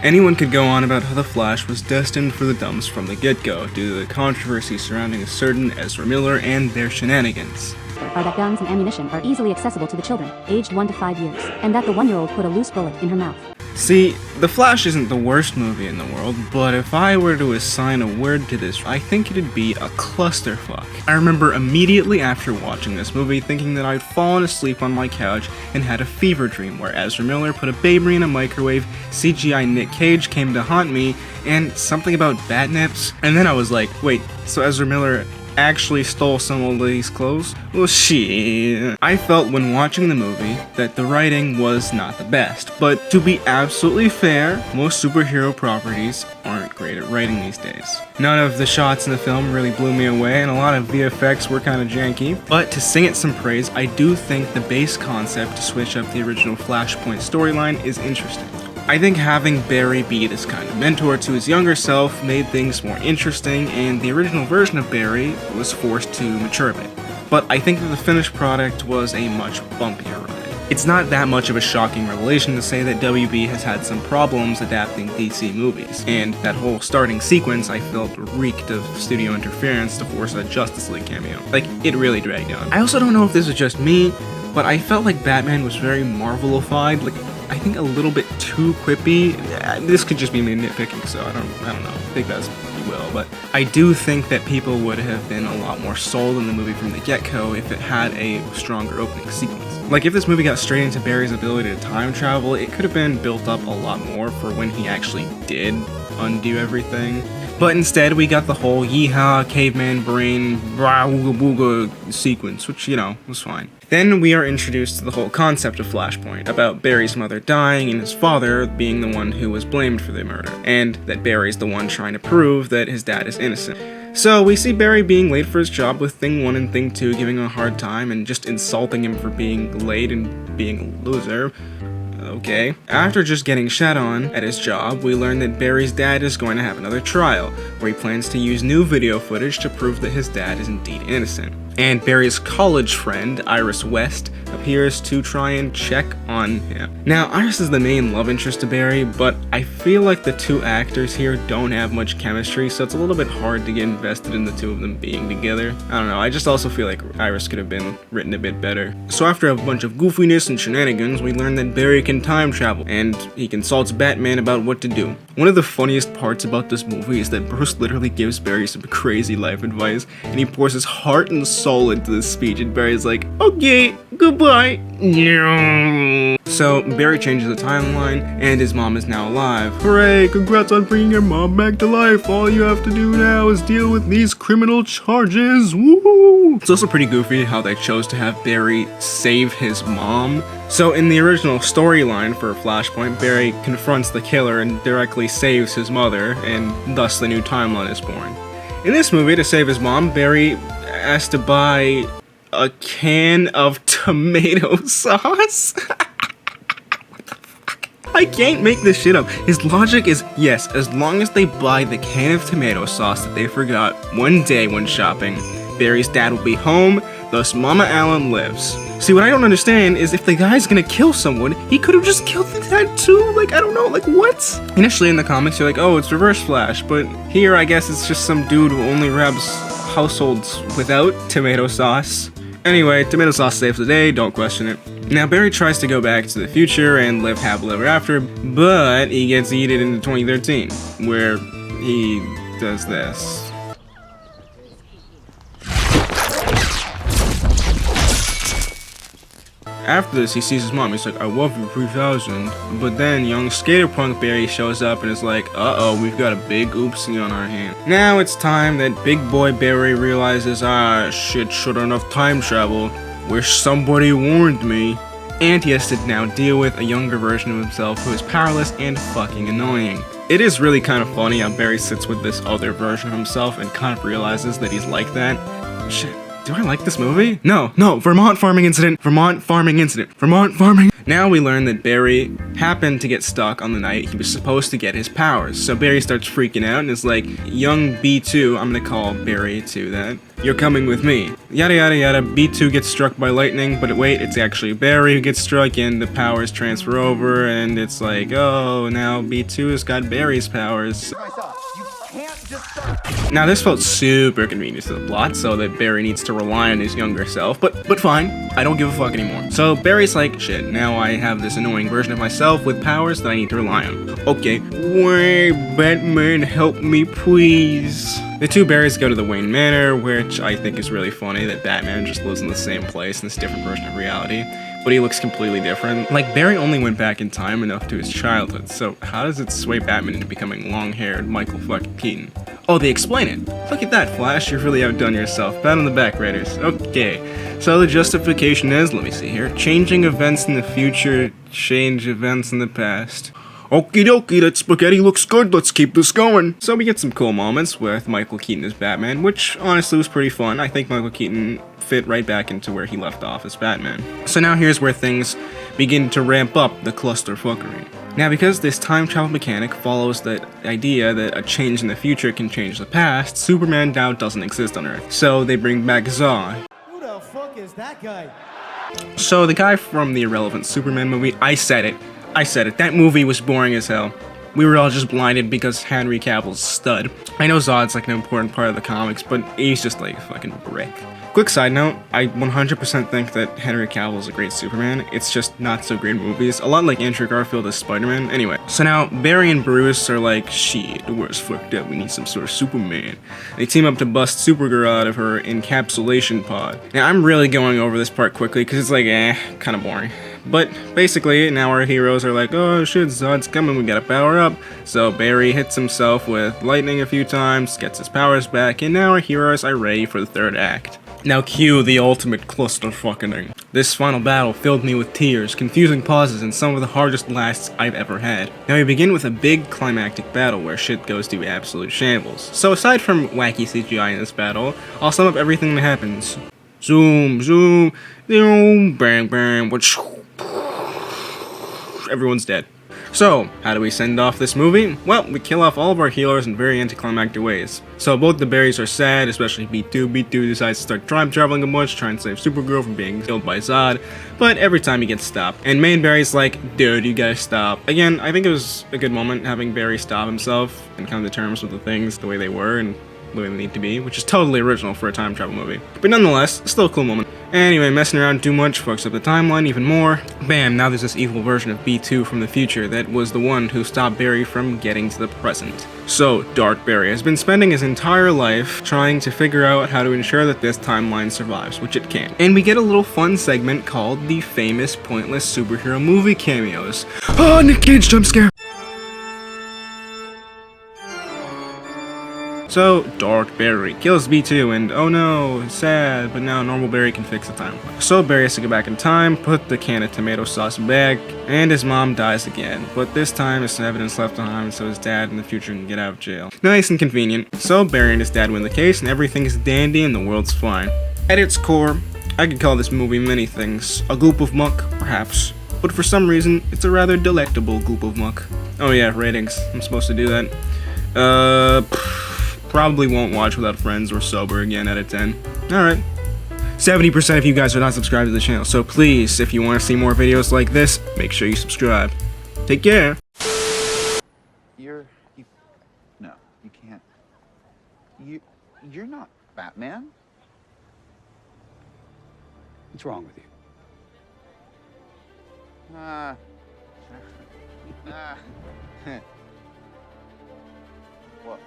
Anyone could go on about how The Flash was destined for the dumps from the get-go due to the controversy surrounding a certain Ezra Miller and their shenanigans. Are that guns and ammunition are easily accessible to the children, aged 1 to 5 years, and that the 1-year-old put a loose bullet in her mouth. See, The Flash isn't the worst movie in the world, but if I were to assign a word to this, I think it'd be a clusterfuck. I remember immediately after watching this movie thinking that I'd fallen asleep on my couch and had a fever dream where Ezra Miller put a baby in a microwave, CGI Nick Cage came to haunt me, and something about bat nips, and then I was like, wait, so Ezra Miller actually stole some old lady's clothes? Well, shit. I felt when watching the movie that the writing was not the best, but to be absolutely fair, most superhero properties aren't great at writing these days. None of the shots in the film really blew me away, and a lot of VFX were kinda janky, but to sing it some praise, I do think the base concept to switch up the original Flashpoint storyline is interesting. I think having Barry be this kind of mentor to his younger self made things more interesting, and the original version of Barry was forced to mature a bit. But I think that the finished product was a much bumpier ride. It's not that much of a shocking revelation to say that WB has had some problems adapting DC movies, and that whole starting sequence I felt reeked of studio interference to force a Justice League cameo. Like, it really dragged on. I also don't know if this is just me, but I felt like Batman was very Marvelified, like, I think a little bit too quippy. This could just be me nitpicking, so I don't know. Take that as you will, but I do think that people would have been a lot more sold in the movie from the get-go if it had a stronger opening sequence. Like, if this movie got straight into Barry's ability to time travel, it could have been built up a lot more for when he actually did undo everything. But instead, we got the whole yeehaw, caveman brain, rah, wooga booga sequence, which, you know, was fine. Then we are introduced to the whole concept of Flashpoint, about Barry's mother dying and his father being the one who was blamed for the murder, and that Barry's the one trying to prove that his dad is innocent. So we see Barry being late for his job with Thing 1 and Thing 2 giving him a hard time and just insulting him for being late and being a loser. Okay. After just getting shat on at his job, we learn that Barry's dad is going to have another trial, where he plans to use new video footage to prove that his dad is indeed innocent. And Barry's college friend, Iris West, appears to try and check on him. Now, Iris is the main love interest to Barry, but I feel like the two actors here don't have much chemistry, so it's a little bit hard to get invested in the two of them being together. I don't know, I just also feel like Iris could have been written a bit better. So after a bunch of goofiness and shenanigans, we learn that Barry can time travel, and he consults Batman about what to do. One of the funniest parts about this movie is that Bruce literally gives Barry some crazy life advice, and he pours his heart and soul into this speech, and Barry's like, okay, goodbye. So Barry changes the timeline, and his mom is now alive. Hooray, congrats on bringing your mom back to life. All you have to do now is deal with these criminal charges. Woo! It's also pretty goofy how they chose to have Barry save his mom. So in the original storyline for Flashpoint, Barry confronts the killer and directly saves his mother, and thus the new timeline is born. In this movie, to save his mom, Barry has to buy a can of tomato sauce? I can't make this shit up. His logic is, yes, as long as they buy the can of tomato sauce that they forgot one day when shopping, Barry's dad will be home, thus Mama Allen lives. See, what I don't understand is if the guy's gonna kill someone, he could have just killed the dad too? Like, I don't know, like, what? Initially in the comics, you're like, oh, it's Reverse Flash, but here I guess it's just some dude who only grabs households without tomato sauce. Anyway, tomato sauce saves the day, don't question it. Now, Barry tries to go back to the future and live happily ever after, but he gets yeeted into 2013, where he does this. After this, he sees his mom. He's like, I love you 3000. But then young skater punk Barry shows up and is like, uh-oh, we've got a big oopsie on our hand. Now it's time that big boy Barry realizes, shit, sure enough time travel. Wish somebody warned me. And he has to now deal with a younger version of himself who is powerless and fucking annoying. It is really kind of funny how Barry sits with this other version of himself and kind of realizes that he's like that. Shit. Do I like this movie? No, Vermont farming incident, Vermont farming incident, Vermont farming. Now we learn that Barry happened to get stuck on the night he was supposed to get his powers. So Barry starts freaking out and is like, young B2, I'm gonna call Barry to that, you're coming with me. Yada yada yada, B2 gets struck by lightning, but wait, it's actually Barry who gets struck and the powers transfer over and it's like, oh, now B2 has got Barry's powers. Now this felt super convenient to the plot, so that Barry needs to rely on his younger self, but fine, I don't give a fuck anymore. So Barry's like, shit, now I have this annoying version of myself with powers that I need to rely on. Okay, wait, Batman, help me please. The two Barrys go to the Wayne Manor, which I think is really funny that Batman just lives in the same place in this different version of reality, but he looks completely different. Like, Barry only went back in time enough to his childhood, so how does it sway Batman into becoming long-haired Michael fucking Keaton? Oh, they explain it! Look at that, Flash, you've really outdone yourself. Pat on the back, Raiders. Okay, so the justification is, let me see here, changing events in the future, change events in the past. Okie dokie, that spaghetti looks good, let's keep this going. So we get some cool moments with Michael Keaton as Batman, which honestly was pretty fun. I think Michael Keaton fit right back into where he left off as Batman. So now here's where things begin to ramp up the clusterfuckery. Now because this time travel mechanic follows the idea that a change in the future can change the past, Superman now doesn't exist on Earth. So they bring back Zod. Who the fuck is that guy? So the guy from the irrelevant Superman movie, I said it, that movie was boring as hell. We were all just blinded because Henry Cavill's a stud. I know Zod's like an important part of the comics, but he's just like a fucking brick. Quick side note, I 100% think that Henry Cavill is a great Superman, it's just not so great in movies, a lot like Andrew Garfield as Spider-Man. Anyway, so now Barry and Bruce are like, shit, the world's fucked up, we need some sort of Superman. They team up to bust Supergirl out of her encapsulation pod. Now I'm really going over this part quickly because it's like, kinda boring. But basically, now our heroes are like, oh shit, Zod's coming, we gotta power up. So Barry hits himself with lightning a few times, gets his powers back, and now our heroes are ready for the third act. Now cue the ultimate clusterfucking. This final battle filled me with tears, confusing pauses, and some of the hardest lasts I've ever had. Now we begin with a big climactic battle where shit goes to absolute shambles. So aside from wacky CGI in this battle, I'll sum up everything that happens. Zoom, zoom, zoom, bang, bang, which everyone's dead. So, how do we send off this movie? Well, we kill off all of our healers in very anticlimactic ways. So both the Barrys are sad, especially B2. B2 decides to start time traveling a bunch, trying to save Supergirl from being killed by Zod, but every time he gets stopped. And main Barry's like, dude, you gotta stop. Again, I think it was a good moment having Barry stop himself and come to terms with the things the way they were and the way they need to be, which is totally original for a time travel movie. But nonetheless, still a cool moment. Anyway, messing around too much fucks up the timeline even more. Bam, now there's this evil version of B2 from the future that was the one who stopped Barry from getting to the present. So, Dark Barry has been spending his entire life trying to figure out how to ensure that this timeline survives, which it can. And we get a little fun segment called the famous pointless superhero movie cameos. Oh, Nick Cage jump scare! So, Dark Barry kills B2 and oh no, sad, but now normal Barry can fix the timeline. So Barry has to go back in time, put the can of tomato sauce back, and his mom dies again. But this time there's some evidence left behind so his dad in the future can get out of jail. Nice and convenient. So Barry and his dad win the case and everything is dandy and the world's fine. At its core, I could call this movie many things. A goop of muck, perhaps. But for some reason, it's a rather delectable goop of muck. Oh yeah, ratings. I'm supposed to do that. Probably won't watch without friends or sober again out of 10. Alright. 70% of you guys are not subscribed to the channel, so please, if you want to see more videos like this, make sure you subscribe. Take care. No, you can't. You're not Batman. What's wrong with you? What?